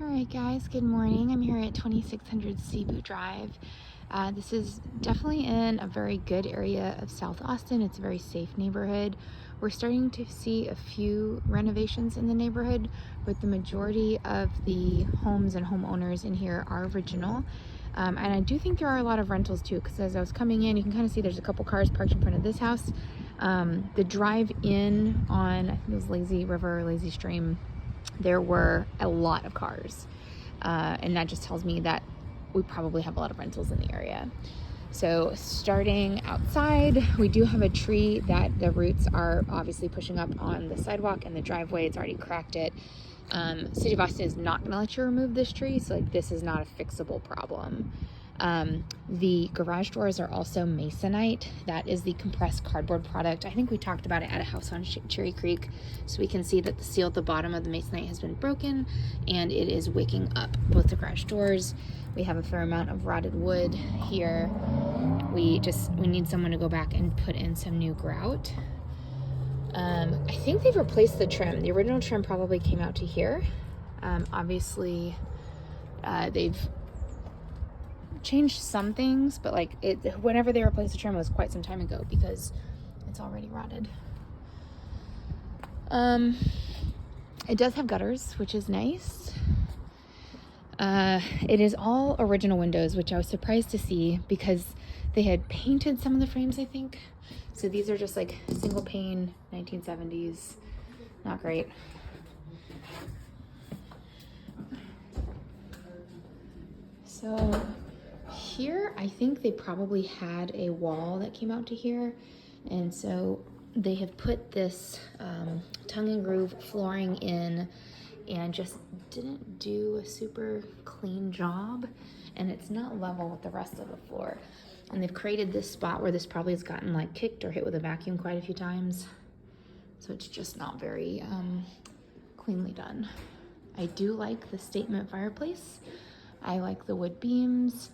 Alright guys, good morning. I'm here at 2600 Cebo Drive. This is definitely in a very good area of South Austin. It's a very safe neighborhood. We're starting to see a few renovations in the neighborhood, but the majority of the homes and homeowners in here are original. And I do think there are a lot of rentals too, because as I was coming in, you can kind of see there's a couple cars parked in front of this house. The drive in on, I think it was Lazy River or Lazy Stream, there were a lot of cars, and that just tells me that we probably have a lot of rentals in the area. So starting outside, we do have a tree that the roots are obviously pushing up on the sidewalk and the driveway. It's already cracked it. City of Austin is not going to let you remove this tree, so like this is not a fixable problem. The garage doors are also masonite. That is the compressed cardboard product. I think we talked about it at a house on Cherry Creek. So we can see that the seal at the bottom of the masonite has been broken and it is wicking up both the garage doors. We have a fair amount of rotted wood here. We need someone to go back and put in some new grout. I think they've replaced the trim. The original trim probably came out to here. Obviously, they've changed some things, but like whenever they replaced the trim, it was quite some time ago because it's already rotted. It does have gutters, which is nice. It is all original windows, which I was surprised to see because they had painted some of the frames, I think. So these are just like single pane 1970s. Not great. So here, I think they probably had a wall that came out to here, and so they have put this tongue and groove flooring in and just didn't do a super clean job, and it's not level with the rest of the floor. And they've created this spot where this probably has gotten like kicked or hit with a vacuum quite a few times, so it's just not very cleanly done. I do like the statement fireplace. I like the wood beams.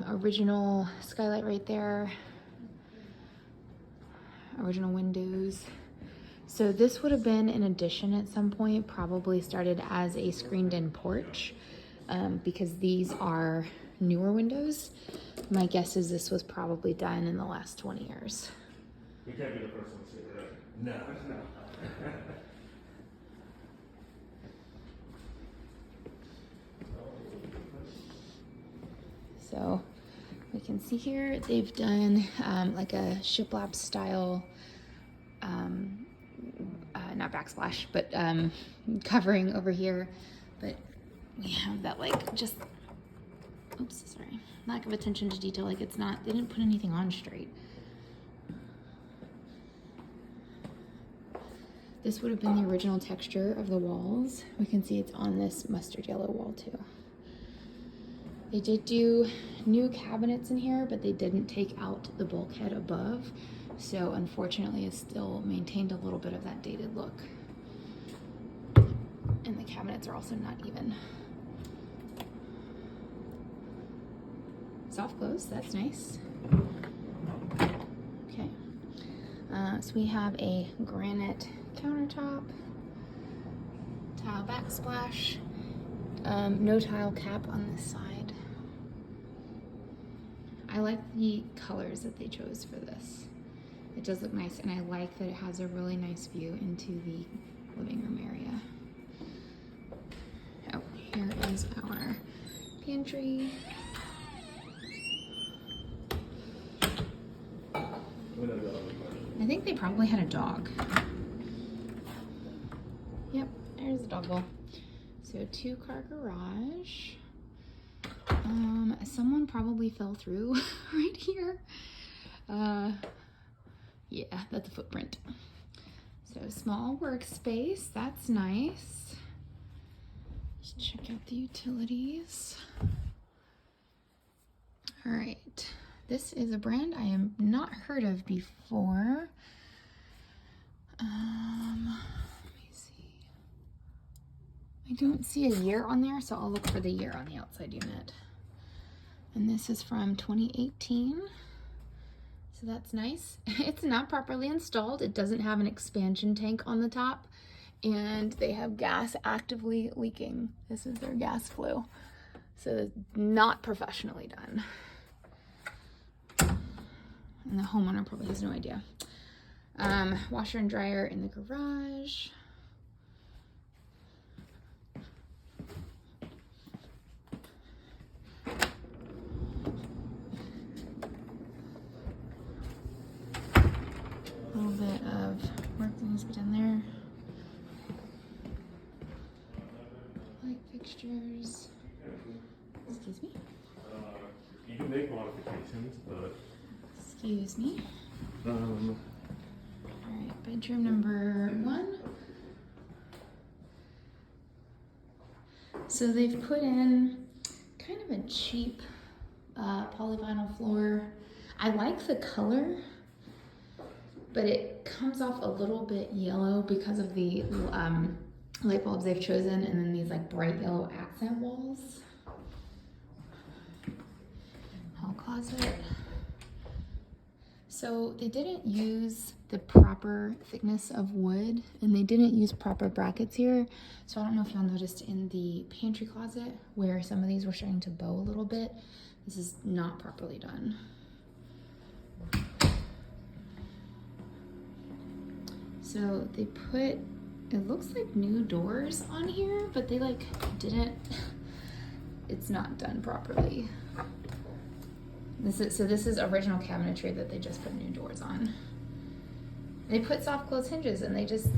Original skylight right there, original windows. So this would have been an addition at some point, probably started as a screened-in porch, because these are newer windows. My guess is this was probably done in the last 20 years. We can't be the first one to say that. No. So we can see here they've done like a shiplap style, not backsplash, but covering over here. But we have that like just, oops, sorry, lack of attention to detail. Like it's not, they didn't put anything on straight. This would have been the original texture of the walls. We can see it's on this mustard yellow wall too. They did do new cabinets in here, but they didn't take out the bulkhead above. So unfortunately, it's still maintained a little bit of that dated look. And the cabinets are also not even. Soft close, that's nice. Okay. So we have a granite countertop, tile backsplash, no tile cap on this side. I like the colors that they chose for this. It does look nice, and I like that it has a really nice view into the living room area. Oh, here is our pantry. I think they probably had a dog. Yep, there's a dog bowl. So 2-car garage. Someone probably fell through right here. Yeah, that's a footprint. So small workspace, that's nice. Let's check out the utilities. All right, this is a brand I have not heard of before. Let me see. I don't see a year on there, so I'll look for the year on the outside unit. And this is from 2018. So that's nice. It's not properly installed. It doesn't have an expansion tank on the top, and they have gas actively leaking. This is their gas flue. So it's not professionally done. And the homeowner probably has no idea. Washer and dryer in the garage. A little bit of work that needs to be done there. Light fixtures. Excuse me. You can make modifications, but. Excuse me. Alright, bedroom number 1. So they've put in kind of a cheap polyvinyl floor. I like the color, but it comes off a little bit yellow because of the light bulbs they've chosen, and then these like bright yellow accent walls. Hall closet. So they didn't use the proper thickness of wood, and they didn't use proper brackets here. So I don't know if y'all noticed in the pantry closet where some of these were starting to bow a little bit. This is not properly done. So they put, it looks like new doors on here, but they like didn't, it's not done properly. This is original cabinetry that they just put new doors on. They put soft close hinges, and they just,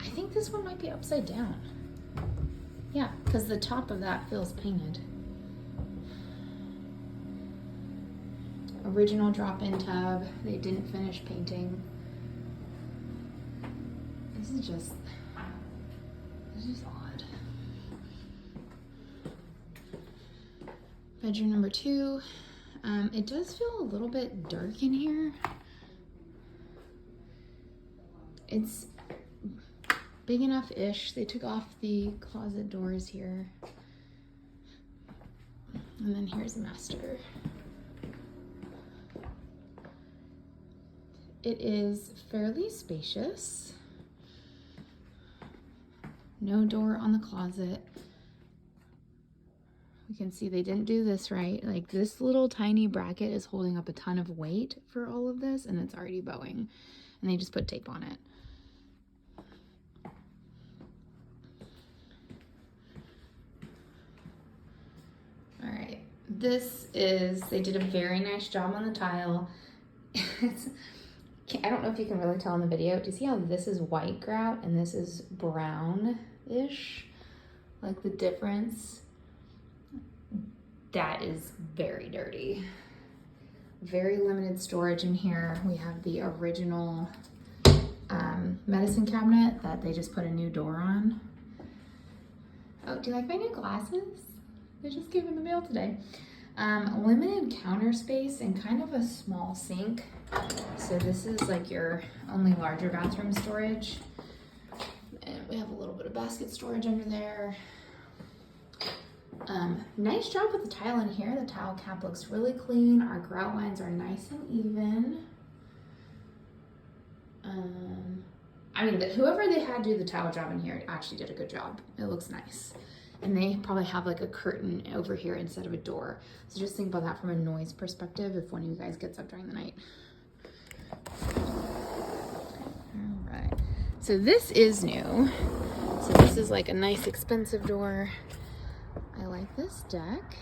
I think this one might be upside down. Yeah, because the top of that feels painted. Original drop-in tub, they didn't finish painting. This is just odd. Bedroom number 2. It does feel a little bit dark in here. It's big enough-ish. They took off the closet doors here. And then here's the master. It is fairly spacious. No door on the closet. You can see they didn't do this right. Like, this little tiny bracket is holding up a ton of weight for all of this, and it's already bowing. And they just put tape on it. All right, they did a very nice job on the tile. I don't know if you can really tell in the video. Do you see how this is white grout and this is brown-ish? Like the difference? That is very dirty. Very limited storage in here. We have the original medicine cabinet that they just put a new door on. Oh, do you like my new glasses? They just came in the mail today. Limited counter space and kind of a small sink. So this is like your only larger bathroom storage. And we have a little bit of basket storage under there. Nice job with the tile in here. The tile cap looks really clean. Our grout lines are nice and even. I mean, whoever they had do the tile job in here actually did a good job. It looks nice. And they probably have like a curtain over here instead of a door. So just think about that from a noise perspective if one of you guys gets up during the night. All right. So this is new. So this is like a nice expensive door. I like this deck.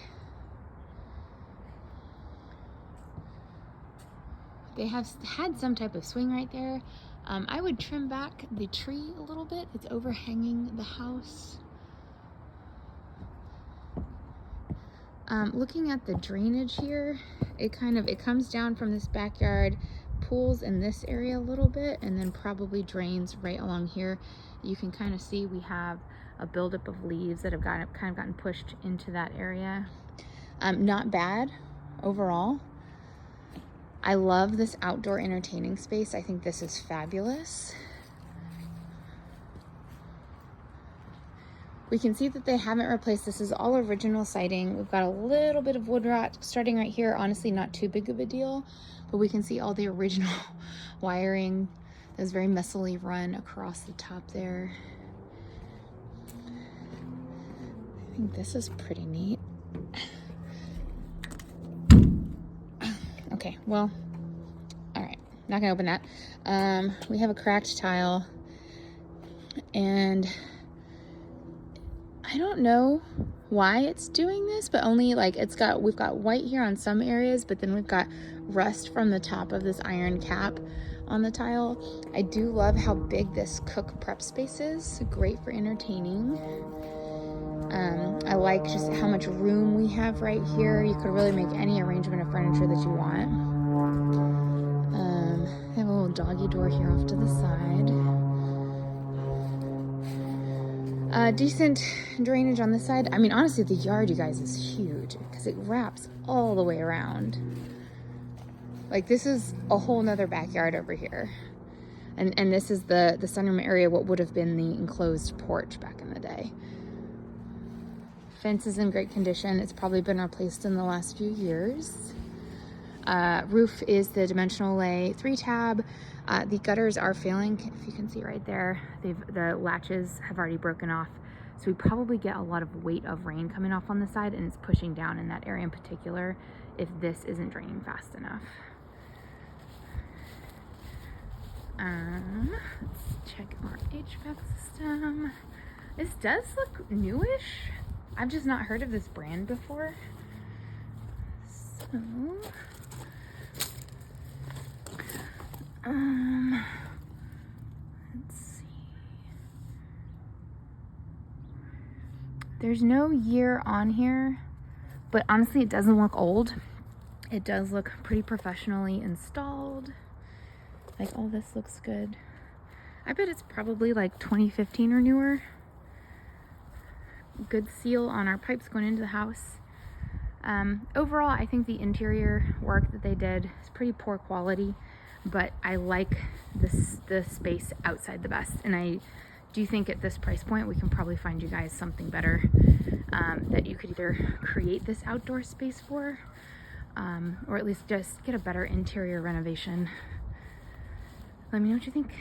They have had some type of swing right there. I would trim back the tree a little bit. It's overhanging the house. Looking at the drainage here, it comes down from this backyard, pools in this area a little bit, and then probably drains right along here. You can kind of see we have a buildup of leaves that have gotten pushed into that area. Not bad overall. I love this outdoor entertaining space. I think this is fabulous. We can see that they haven't replaced, this is all original siding. We've got a little bit of wood rot starting right here. Honestly, not too big of a deal, but we can see all the original wiring. It was very messily run across the top there. I think this is pretty neat. Okay, well, all right, not gonna open that. We have a cracked tile, and I don't know why it's doing this, but only like we've got white here on some areas, but then we've got rust from the top of this iron cap on the tile. I do love how big this cook prep space is. Great for entertaining. I like just how much room we have right here. You could really make any arrangement of furniture that you want. I have a little doggy door here off to the side. Decent drainage on this side. I mean, honestly, the yard, you guys, is huge because it wraps all the way around. Like, this is a whole nother backyard over here. And this is the sunroom area, what would have been the enclosed porch back in the day. Fence is in great condition. It's probably been replaced in the last few years. Roof is the dimensional lay 3-tab. The gutters are failing. If you can see right there, the latches have already broken off. So we probably get a lot of weight of rain coming off on the side, and it's pushing down in that area in particular if this isn't draining fast enough. Let's check our HVAC system. This does look newish. I've just not heard of this brand before. So, let's see. There's no year on here, but honestly, it doesn't look old. It does look pretty professionally installed. Like, all this looks good. I bet it's probably like 2015 or newer. Good seal on our pipes going into the house. Overall, I think the interior work that they did is pretty poor quality, but I like the space outside the best. And I do think at this price point, we can probably find you guys something better that you could either create this outdoor space for, or at least just get a better interior renovation. Let me know what you think.